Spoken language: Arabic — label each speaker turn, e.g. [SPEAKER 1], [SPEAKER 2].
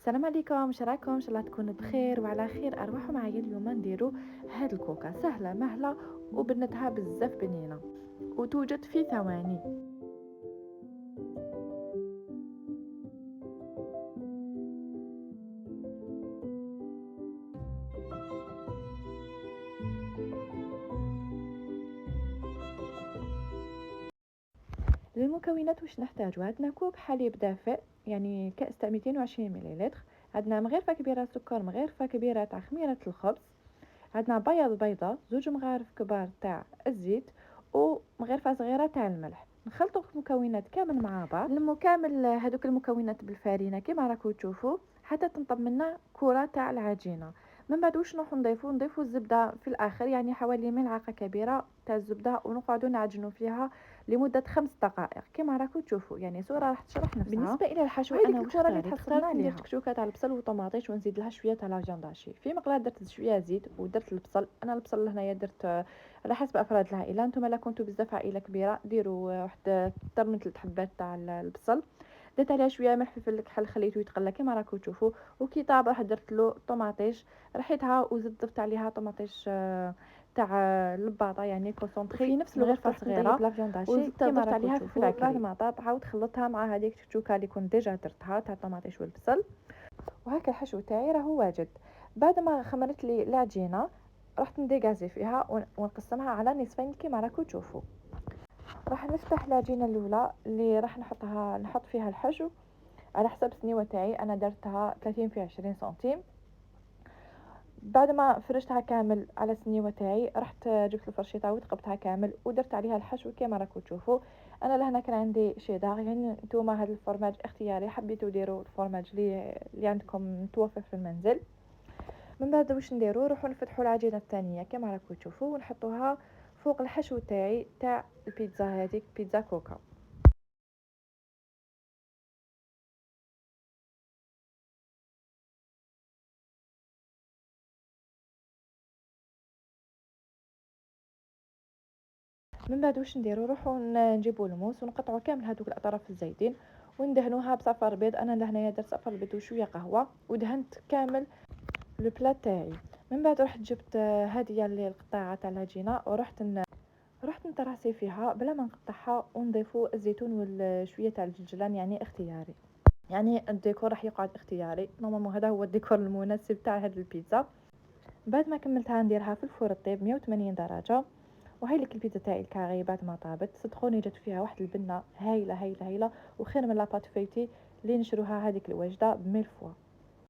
[SPEAKER 1] السلام عليكم، واش راكم؟ ان شاء الله تكونوا بخير وعلى خير. ارواحوا معايا اليوم نديروا هاد الكوكا سهله مهله وبنتها بزاف بنينه وتوجد في ثواني. للمكونات واش نحتاجوا؟ عندنا كوب حليب دافئ يعني كأس تاع 220 مليلتر، عندنا مغرفه كبيره سكر، مغرفه كبيره تاع خميره الخبز، عندنا بياض بيضه، زوج مغارف كبار تاع الزيت ومغرفه صغيره تاع الملح. نخلطوا المكونات كامل مع بعض. المكمل هذوك المكونات بالفارينه كما راكم تشوفوا حتى تنطب منا كره تاع العجينه. من بعد واش نروحوا نضيفوا الزبده في الاخر، يعني حوالي ملعقه كبيره تاع الزبده، ونقعدوا نعجنوا فيها لمده 5 دقائق كما راكم تشوفوا. يعني صوره راح تشرح نفسها. بالنسبه الى الحشو انا واش الكره اللي تحصلنا ندير تكشوكه تاع البصل وطماطيش ونزيد لها شويه تاع لا جانداشي. في مقله درت شويه زيت ودرت البصل. انا البصل هنايا درت على حسب افراد العائله، نتوما لا كنتوا بزاف عائله كبيره ديروا واحد اكثر من 3 حبات تاع البصل. درت عليها شويه ملح فلفل الكحل، خليته يتقلى كما راكم تشوفوا. وكي طاب راح درت له طماطيش، رحيتها وزدت ضفت عليها طماطيش تاع الباطا يعني كونسونطري في نفس الوقت صغيره بلا فيونداشي كما ضفت عليها في بعد ما طاب عاود خلطتها مع هذيك التشوكه اللي كنت ديجا درتها تاع الطماطيش والبصل. وهكا الحشو تاعي راهو واجد. بعد ما خمرت لي العجينه رحت نديغازي فيها ونقسمها على نصفين كما راكم تشوفوا. راح نفتح العجينه الاولى اللي راح نحط فيها الحشو على حسب السنيوه تاعي. انا درتها 30 في 20 سنتيم. بعد ما فرشتها كامل على السنيوه تاعي رحت جبت الفرشيطه وثقبتها كامل ودرت عليها الحشو كما راكم تشوفوا. انا لهنا كان عندي شيدار، يعني نتوما هذا الفرماج اختياري، حبيتوا ديروا الفرماج اللي عندكم متوفر في المنزل. من بعد واش نديروا؟ نروحوا نفتحوا العجينه الثانيه كما راكم تشوفوا ونحطوها فوق الحشو تاعي تاع البيتزا، هذيك بيتزا كوكا. من بعد واش نديروا؟ نروحوا نجيبوا الموس ونقطعوا كامل هذوك الاطراف الزايدين وندهنوها بصفر بيض. انا لهنايا درت صفر بيض وشويه قهوه ودهنت كامل لو بلا تاعي. من بعد رحت جبت هذه اللي القطاعه تاع العجينه رحت نتراسي فيها بلا ما نقطعها ونضيفوا الزيتون وشويه تاع الجلجلان يعني اختياري. يعني الديكور راح يقعد اختياري نورمالمون، هذا هو الديكور المناسب تاع هذه البيتزا. بعد ما كملتها نديرها في الفرن طيب 180 درجه. وهاي لك البيتزا تاعي الكاري بعد ما طابت صدقوني جات فيها واحد البنه هايله هايله هايله، وخير من لاباط فيتي اللي نشروها هذيك الوجده بميل فوا.